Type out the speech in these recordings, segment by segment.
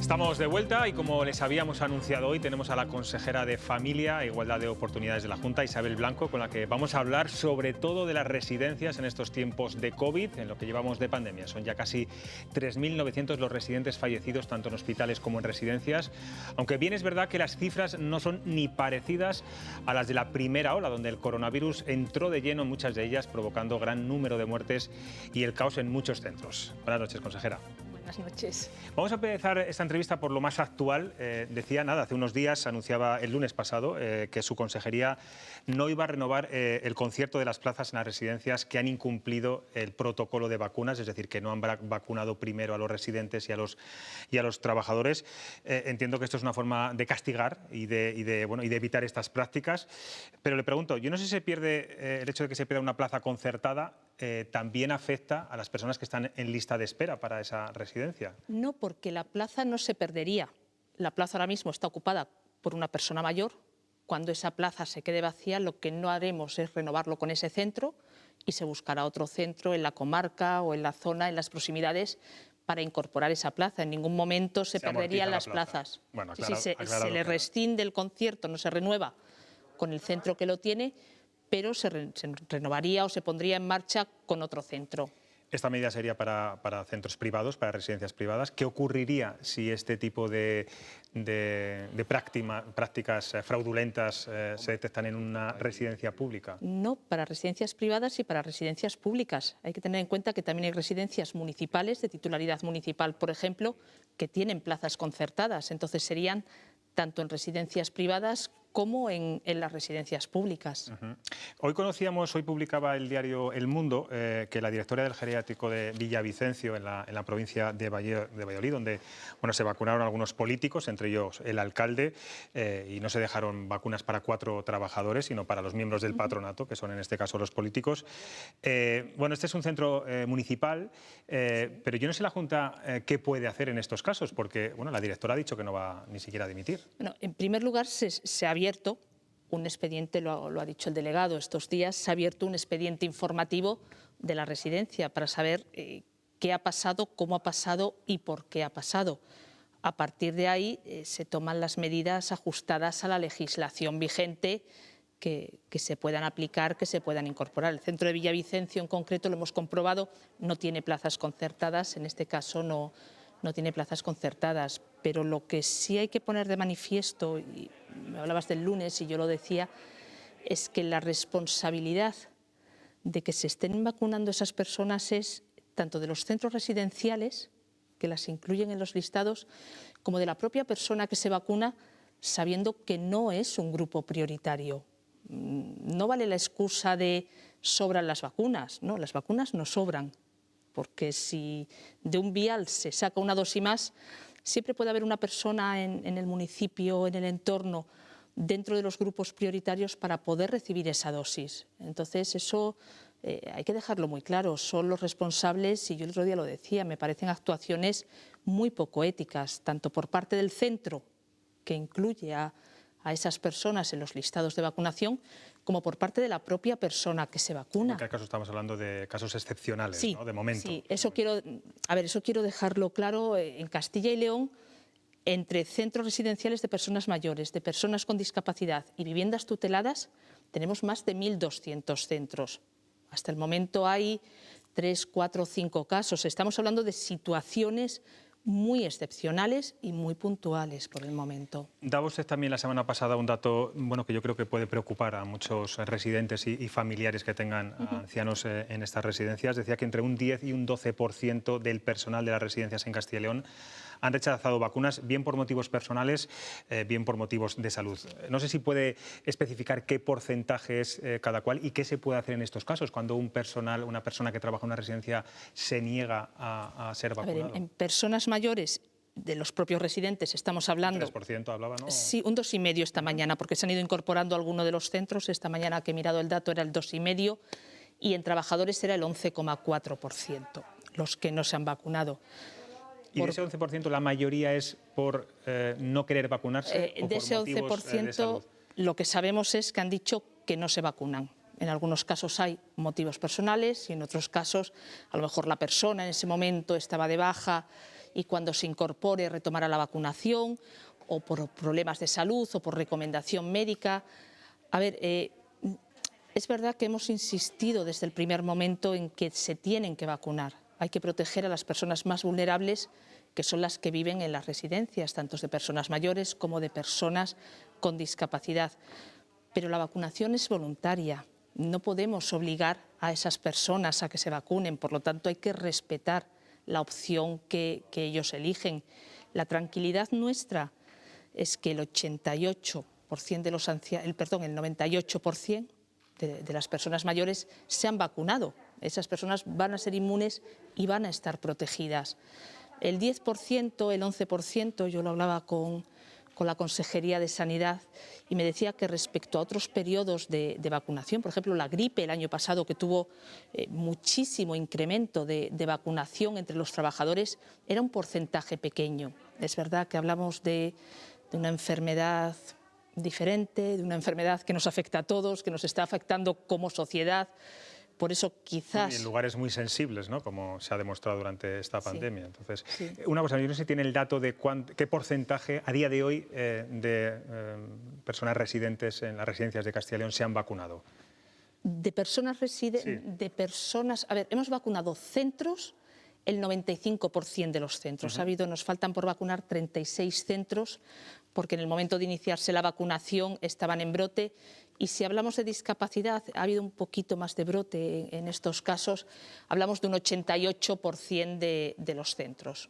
Estamos de vuelta y como les habíamos anunciado hoy tenemos a la consejera de Familia e Igualdad de Oportunidades de la Junta, Isabel Blanco, con la que vamos a hablar sobre todo de las residencias en estos tiempos de COVID, en lo que llevamos de pandemia. Son ya casi 3.900 los residentes fallecidos tanto en hospitales como en residencias, aunque bien es verdad que las cifras no son ni parecidas a las de la primera ola, donde el coronavirus entró de lleno en muchas de ellas, provocando gran número de muertes y el caos en muchos centros. Buenas noches, consejera. Buenas noches. Vamos a empezar esta entrevista por lo más actual. Decía, hace unos días, anunciaba el lunes pasado que su consejería no iba a renovar el concierto de las plazas en las residencias que han incumplido el protocolo de vacunas, es decir, que no han vacunado primero a los residentes y a los trabajadores. Entiendo que esto es una forma de castigar y de evitar estas prácticas. Pero le pregunto, yo no sé si se pierde el hecho de que se pierda una plaza concertada. ¿También afecta a las personas que están en lista de espera para esa residencia? No, porque la plaza no se perdería. La plaza ahora mismo está ocupada por una persona mayor. Cuando esa plaza se quede vacía, lo que no haremos es renovarlo con ese centro y se buscará otro centro en la comarca o en la zona, en las proximidades, para incorporar esa plaza. En ningún momento se perderían las plazas. Bueno, si se le rescinde el concierto, no se renueva con el centro que lo tiene, pero se renovaría o se pondría en marcha con otro centro. Esta medida sería para centros privados, para residencias privadas. ¿Qué ocurriría si este tipo de prácticas fraudulentas se detectan en una residencia pública? No, para residencias privadas y para residencias públicas. Hay que tener en cuenta que también hay residencias municipales, de titularidad municipal, por ejemplo, que tienen plazas concertadas. Entonces serían tanto en residencias privadas como en las residencias públicas. Hoy publicaba el diario El Mundo que la directora del geriátrico de Villavicencio, en la provincia de Valladolid, donde se vacunaron algunos políticos, entre ellos el alcalde, y no se dejaron vacunas para 4 trabajadores, sino para los miembros del patronato, que son en este caso los políticos. Este es un centro municipal, pero yo no sé la Junta qué puede hacer en estos casos, porque la directora ha dicho que no va ni siquiera a dimitir. Bueno, en primer lugar, se ha abierto un expediente, lo ha dicho el delegado estos días, se ha abierto un expediente informativo de la residencia para saber qué ha pasado, cómo ha pasado y por qué ha pasado. A partir de ahí se toman las medidas ajustadas a la legislación vigente que se puedan aplicar, que se puedan incorporar. El centro de Villavicencio en concreto, lo hemos comprobado, no tiene plazas concertadas, en este caso no tiene plazas concertadas, pero lo que sí hay que poner de manifiesto, y me hablabas del lunes y yo lo decía, es que la responsabilidad de que se estén vacunando esas personas es tanto de los centros residenciales, que las incluyen en los listados, como de la propia persona que se vacuna, sabiendo que no es un grupo prioritario. No vale la excusa de sobran las vacunas, no, las vacunas no sobran. Porque si de un vial se saca una dosis más, siempre puede haber una persona en el municipio, en el entorno, dentro de los grupos prioritarios para poder recibir esa dosis. Entonces eso hay que dejarlo muy claro, son los responsables, y yo el otro día lo decía, me parecen actuaciones muy poco éticas, tanto por parte del centro, que incluye a esas personas en los listados de vacunación, como por parte de la propia persona que se vacuna. En este caso estamos hablando de casos excepcionales, sí, ¿no? De momento. Sí, eso quiero dejarlo claro. En Castilla y León, entre centros residenciales de personas mayores, de personas con discapacidad y viviendas tuteladas, tenemos más de 1.200 centros. Hasta el momento hay 3, 4, 5 casos. Estamos hablando de situaciones muy excepcionales y muy puntuales por el momento. Daba usted también la semana pasada un dato que yo creo que puede preocupar a muchos residentes y familiares que tengan ancianos en estas residencias. Decía que entre un 10 y un 12% del personal de las residencias en Castilla y León han rechazado vacunas, bien por motivos personales, bien por motivos de salud. No sé si puede especificar qué porcentaje es cada cual y qué se puede hacer en estos casos, cuando una persona que trabaja en una residencia se niega a ser vacunado. A ver, en personas mayores, de los propios residentes estamos hablando... ¿Un 3% hablaba, no? Sí, un 2,5% esta mañana, porque se han ido incorporando algunos de los centros. Esta mañana que he mirado el dato era el 2,5%, y en trabajadores era el 11,4%, los que no se han vacunado. ¿Y de ese 11% la mayoría es por no querer vacunarse o de por ese motivos 11%, de salud? lo que sabemos es que han dicho que no se vacunan. En algunos casos hay motivos personales y en otros casos a lo mejor la persona en ese momento estaba de baja y cuando se incorpore retomará la vacunación, o por problemas de salud o por recomendación médica. A ver, es verdad que hemos insistido desde el primer momento en que se tienen que vacunar. Hay que proteger a las personas más vulnerables, que son las que viven en las residencias, tanto de personas mayores como de personas con discapacidad. Pero la vacunación es voluntaria. No podemos obligar a esas personas a que se vacunen, por lo tanto hay que respetar la opción que ellos eligen. La tranquilidad nuestra es que el 98% de los ancianos, el 98% de las personas mayores se han vacunado. Esas personas van a ser inmunes y van a estar protegidas. El 10%, el 11%, yo lo hablaba con la Consejería de Sanidad y me decía que respecto a otros periodos de vacunación, por ejemplo la gripe el año pasado, que tuvo muchísimo incremento de vacunación entre los trabajadores, era un porcentaje pequeño. Es verdad que hablamos de una enfermedad diferente, de una enfermedad que nos afecta a todos, que nos está afectando como sociedad. Por eso quizás... Y en lugares muy sensibles, ¿no?, como se ha demostrado durante esta pandemia. Sí. Entonces, Sí. Una cosa, yo no sé si tiene el dato de qué porcentaje a día de hoy de personas residentes en las residencias de Castilla y León se han vacunado. De personas residentes, Sí. de personas... A ver, hemos vacunado centros, el 95% de los centros. Nos faltan por vacunar 36 centros, porque en el momento de iniciarse la vacunación estaban en brote. Y si hablamos de discapacidad, ha habido un poquito más de brote en estos casos. Hablamos de un 88% de los centros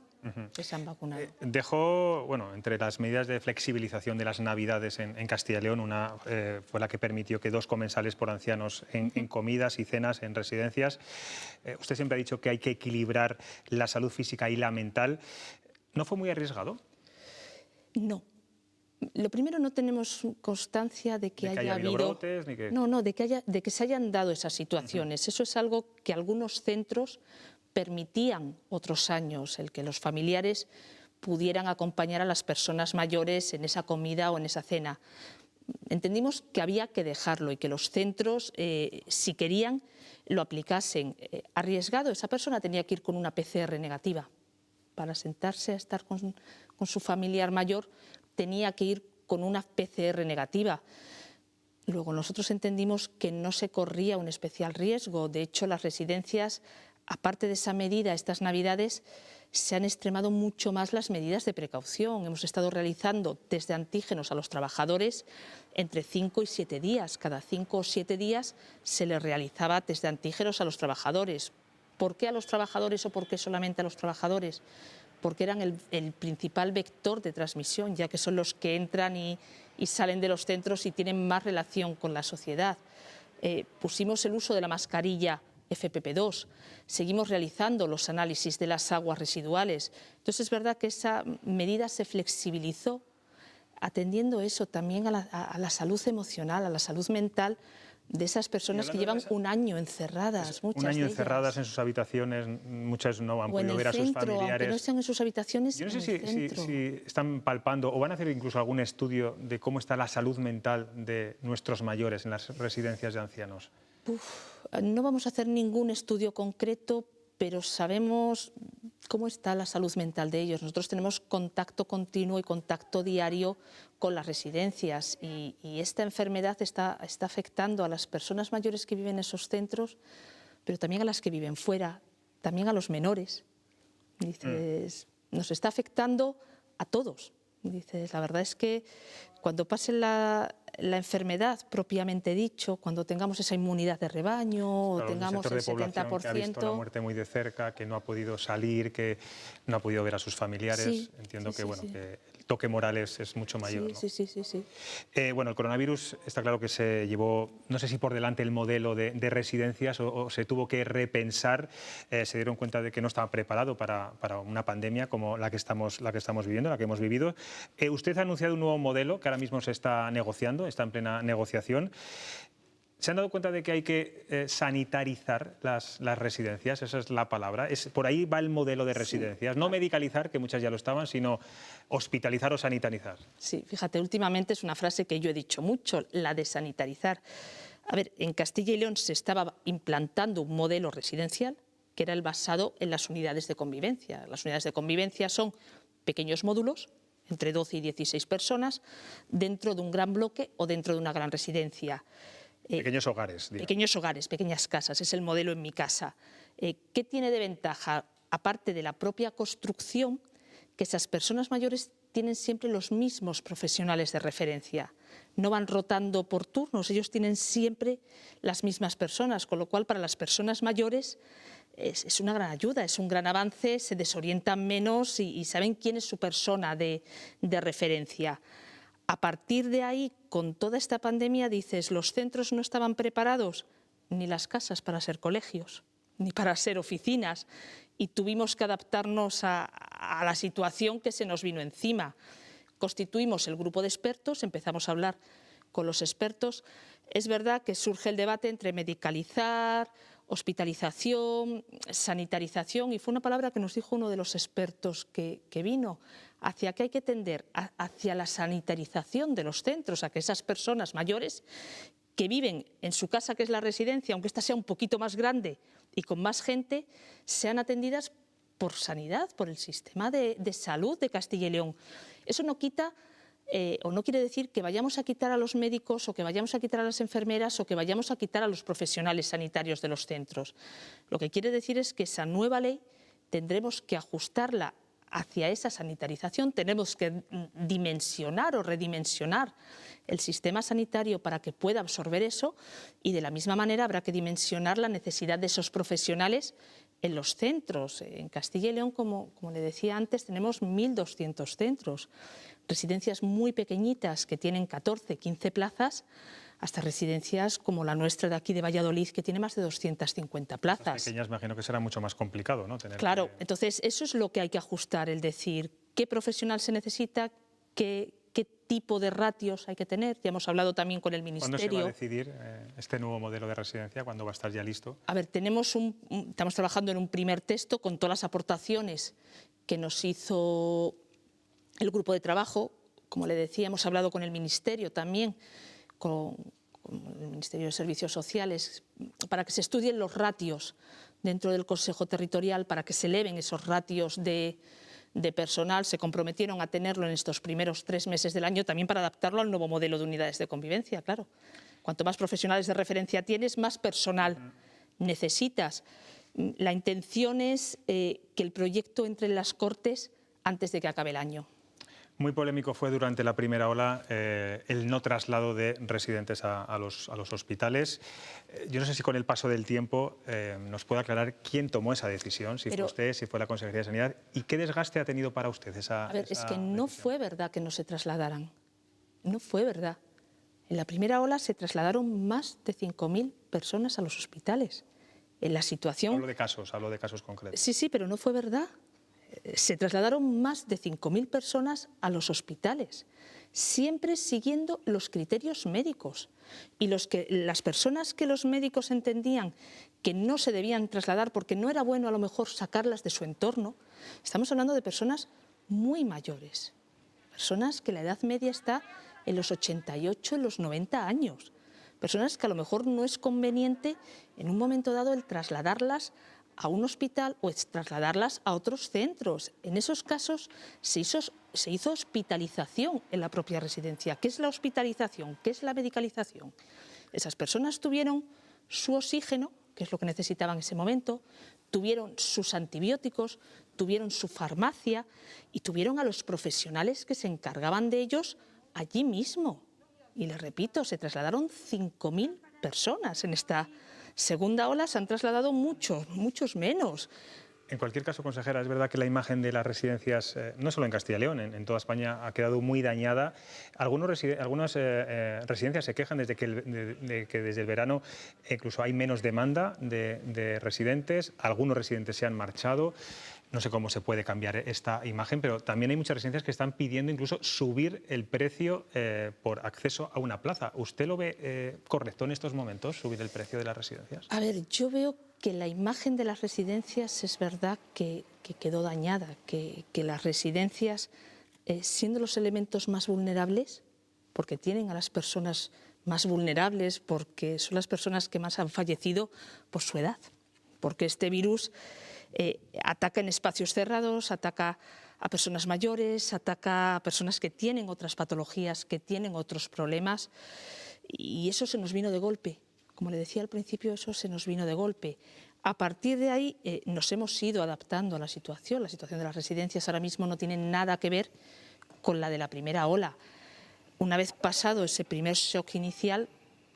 que se han vacunado. Dejó, bueno, entre las medidas de flexibilización de las Navidades en Castilla y León, una fue la que permitió que 2 comensales por ancianos en comidas y cenas en residencias. Usted siempre ha dicho que hay que equilibrar la salud física y la mental. ¿No fue muy arriesgado? No. Lo primero, no tenemos constancia de que haya habido habido brotes, ni que... No, de que se hayan dado esas situaciones. Eso es algo que algunos centros permitían otros años, el que los familiares pudieran acompañar a las personas mayores en esa comida o en esa cena. Entendimos que había que dejarlo y que los centros, si querían, lo aplicasen. Arriesgado, esa persona tenía que ir con una PCR negativa. Para sentarse a estar con su familiar mayor, tenía que ir con una PCR negativa. Luego nosotros entendimos que no se corría un especial riesgo. De hecho, las residencias, aparte de esa medida, estas Navidades, se han extremado mucho más las medidas de precaución. Hemos estado realizando test de antígenos a los trabajadores entre 5 y 7 días. Cada 5 o 7 días se les realizaba test de antígenos a los trabajadores. ¿Por qué a los trabajadores o por qué solamente a los trabajadores? Porque eran el principal vector de transmisión, ya que son los que entran y salen de los centros y tienen más relación con la sociedad. Pusimos el uso de la mascarilla FFP2, seguimos realizando los análisis de las aguas residuales. Entonces es verdad que esa medida se flexibilizó, atendiendo eso también a la salud emocional, a la salud mental de esas personas que llevan un año encerradas. Un año encerradas en sus habitaciones, muchas no han podido ver a sus familiares. Aunque no estén en sus habitaciones, yo no sé si están palpando o van a hacer incluso algún estudio de cómo está la salud mental de nuestros mayores en las residencias de ancianos. No vamos a hacer ningún estudio concreto, pero sabemos cómo está la salud mental de ellos. Nosotros tenemos contacto continuo y contacto diario con las residencias y esta enfermedad está afectando a las personas mayores que viven en esos centros, pero también a las que viven fuera, también a los menores. Dices, nos está afectando a todos. Dices, la verdad es que cuando pase la enfermedad propiamente dicho, cuando tengamos esa inmunidad de rebaño, o tengamos el 70%... que ha visto la muerte muy de cerca, que no ha podido salir, que no ha podido ver a sus familiares, sí, entiendo sí, que, sí. que el toque moral es mucho mayor. Sí, ¿no? sí. Bueno, el coronavirus está claro que se llevó, no sé si por delante el modelo de residencias o se tuvo que repensar, se dieron cuenta de que no estaba preparado para una pandemia como la que estamos viviendo, la que hemos vivido. Usted ha anunciado un nuevo modelo que ahora mismo se está negociando, está en plena negociación. ¿Se han dado cuenta de que hay que sanitarizar las residencias? Esa es la palabra. Por ahí va el modelo de residencias. Sí. No medicalizar, que muchas ya lo estaban, sino hospitalizar o sanitarizar. Sí, fíjate, últimamente es una frase que yo he dicho mucho, la de sanitarizar. A ver, en Castilla y León se estaba implantando un modelo residencial que era el basado en las unidades de convivencia. Las unidades de convivencia son pequeños módulos, entre 12 y 16 personas, dentro de un gran bloque o dentro de una gran residencia. Pequeños hogares. Digamos. Pequeños hogares, pequeñas casas, es el modelo en mi casa. ¿Qué tiene de ventaja? Aparte de la propia construcción, que esas personas mayores tienen siempre los mismos profesionales de referencia. No van rotando por turnos, ellos tienen siempre las mismas personas, con lo cual para las personas mayores es una gran ayuda, es un gran avance, se desorientan menos y saben quién es su persona de referencia. A partir de ahí, con toda esta pandemia, dices, los centros no estaban preparados, ni las casas para ser colegios, ni para ser oficinas, y tuvimos que adaptarnos a la situación que se nos vino encima. Constituimos el grupo de expertos, empezamos a hablar con los expertos. Es verdad que surge el debate entre medicalizar, hospitalización, sanitarización, y fue una palabra que nos dijo uno de los expertos que vino, hacia que hay que tender hacia la sanitarización de los centros, a que esas personas mayores que viven en su casa, que es la residencia, aunque ésta sea un poquito más grande y con más gente, sean atendidas por sanidad, por el sistema de salud de Castilla y León. Eso no quita o no quiere decir que vayamos a quitar a los médicos o que vayamos a quitar a las enfermeras o que vayamos a quitar a los profesionales sanitarios de los centros. Lo que quiere decir es que esa nueva ley tendremos que ajustarla hacia esa sanitarización, tenemos que dimensionar o redimensionar el sistema sanitario para que pueda absorber eso, y de la misma manera habrá que dimensionar la necesidad de esos profesionales en los centros. En Castilla y León, como le decía antes, tenemos 1.200 centros, residencias muy pequeñitas que tienen 14, 15 plazas, hasta residencias como la nuestra de aquí de Valladolid, que tiene más de 250 plazas. Las pequeñas, me imagino que será mucho más complicado, ¿no? Claro, entonces eso es lo que hay que ajustar, el decir qué profesional se necesita, qué tipo de ratios hay que tener. Ya hemos hablado también con el Ministerio. ¿Cuándo se va a decidir este nuevo modelo de residencia? ¿Cuándo va a estar ya listo? A ver, estamos trabajando en un primer texto con todas las aportaciones que nos hizo el grupo de trabajo. Como le decía, hemos hablado con el Ministerio también, con el Ministerio de Servicios Sociales, para que se estudien los ratios dentro del Consejo Territorial, para que se eleven esos ratios de personal. Se comprometieron a tenerlo en estos primeros 3 meses del año, también para adaptarlo al nuevo modelo de unidades de convivencia, claro. Cuanto más profesionales de referencia tienes, más personal necesitas. La intención es que el proyecto entre en las Cortes antes de que acabe el año. Muy polémico fue durante la primera ola el no traslado de residentes a los hospitales. Yo no sé si con el paso del tiempo nos puede aclarar quién tomó esa decisión, si fue usted, si fue la Consejería de Sanidad, y qué desgaste ha tenido para usted esa decisión. Es que no fue verdad que no se trasladaran, no fue verdad. En la primera ola se trasladaron más de 5.000 personas a los hospitales. En la situación... Hablo de casos concretos. Sí, pero no fue verdad. Se trasladaron más de 5.000 personas a los hospitales, siempre siguiendo los criterios médicos. Y las personas que los médicos entendían que no se debían trasladar porque no era bueno a lo mejor sacarlas de su entorno, estamos hablando de personas muy mayores, personas que la edad media está en los 88, en los 90 años, personas que a lo mejor no es conveniente en un momento dado el trasladarlas a un hospital o trasladarlas a otros centros. En esos casos se hizo hospitalización en la propia residencia. ¿Qué es la hospitalización? ¿Qué es la medicalización? Esas personas tuvieron su oxígeno, que es lo que necesitaban en ese momento, tuvieron sus antibióticos, tuvieron su farmacia y tuvieron a los profesionales que se encargaban de ellos allí mismo. Y les repito, se trasladaron 5.000 personas en esta segunda ola, se han trasladado muchos menos. En cualquier caso, consejera, es verdad que la imagen de las residencias, no solo en Castilla y León, en toda España ha quedado muy dañada. Algunas residencias se quejan de que desde el verano incluso hay menos demanda de residentes, algunos residentes se han marchado. No sé cómo se puede cambiar esta imagen, pero también hay muchas residencias que están pidiendo incluso subir el precio por acceso a una plaza. ¿Usted lo ve correcto en estos momentos, subir el precio de las residencias? A ver, yo veo que la imagen de las residencias es verdad que quedó dañada, que las residencias, siendo los elementos más vulnerables, porque tienen a las personas más vulnerables, porque son las personas que más han fallecido por su edad, porque este virus ataca en espacios cerrados, ataca a personas mayores, ataca a personas que tienen otras patologías, que tienen otros problemas, y eso se nos vino de golpe. Como le decía al principio, eso se nos vino de golpe. A partir de ahí nos hemos ido adaptando a la situación. La situación de las residencias ahora mismo no tiene nada que ver con la de la primera ola. Una vez pasado ese primer shock inicial,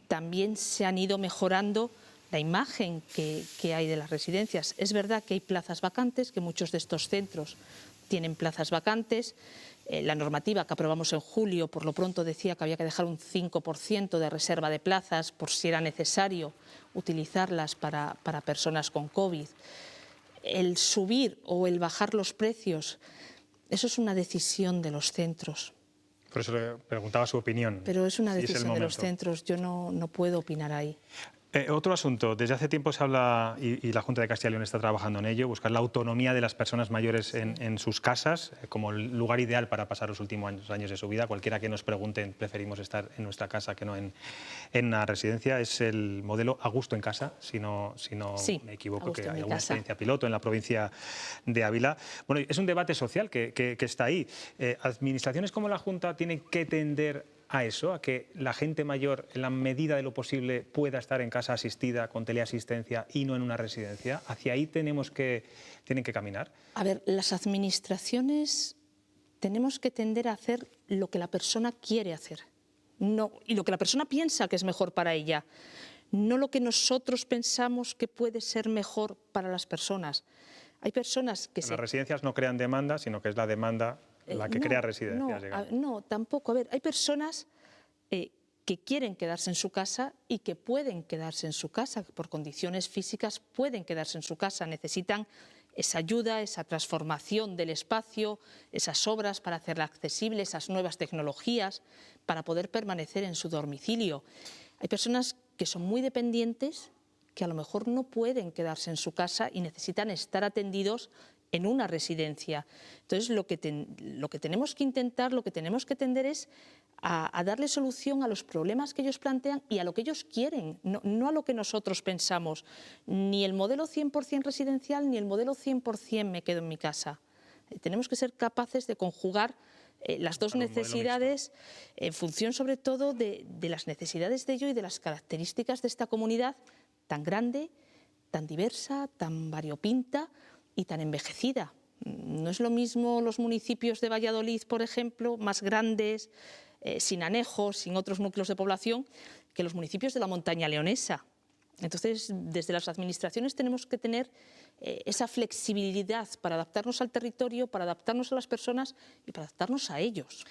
también se han ido mejorando la imagen que hay de las residencias. Es verdad que hay plazas vacantes, que muchos de estos centros tienen plazas vacantes. La normativa que aprobamos en julio, por lo pronto, decía que había que dejar un 5% de reserva de plazas por si era necesario utilizarlas para personas con COVID. El subir o el bajar los precios, eso es una decisión de los centros. Por eso le preguntaba su opinión. Pero es una decisión de los centros, yo no puedo opinar ahí. Otro asunto, desde hace tiempo se habla, y la Junta de Castilla y León está trabajando en ello, buscar la autonomía de las personas mayores en sus casas como el lugar ideal para pasar los últimos años de su vida. Cualquiera que nos pregunte, preferimos estar en nuestra casa que no en una residencia. Es el modelo A Gusto en Casa, si no sí, me equivoco, que hay alguna experiencia piloto en la provincia de Ávila. Bueno, es un debate social que está ahí. Administraciones como la Junta tienen que tender a eso, a que la gente mayor, en la medida de lo posible, pueda estar en casa asistida, con teleasistencia y no en una residencia. ¿Hacia ahí tienen que caminar? A ver, las administraciones tenemos que tender a hacer lo que la persona quiere hacer y lo que la persona piensa que es mejor para ella, no lo que nosotros pensamos que puede ser mejor para las personas. Hay personas que Las residencias no crean demanda, sino que es la demanda la que crea residencias. No, tampoco. A ver, hay personas que quieren quedarse en su casa y que pueden quedarse en su casa, que por condiciones físicas pueden quedarse en su casa, necesitan esa ayuda, esa transformación del espacio, esas obras para hacerla accesible, esas nuevas tecnologías para poder permanecer en su domicilio. Hay personas que son muy dependientes, que a lo mejor no pueden quedarse en su casa y necesitan estar atendidos en una residencia. Entonces, lo que tenemos que intentar, lo que tenemos que tender es a darle solución a los problemas que ellos plantean y a lo que ellos quieren, no a lo que nosotros pensamos. Ni el modelo 100% residencial, ni el modelo 100% me quedo en mi casa. Tenemos que ser capaces de conjugar las dos necesidades en función, sobre todo, de las necesidades de ello y de las características de esta comunidad tan grande, tan diversa, tan variopinta y tan envejecida. No es lo mismo los municipios de Valladolid, por ejemplo, más grandes, sin anejos, sin otros núcleos de población, que los municipios de la montaña leonesa. Entonces, desde las administraciones tenemos que tener esa flexibilidad para adaptarnos al territorio, para adaptarnos a las personas y para adaptarnos a ellos.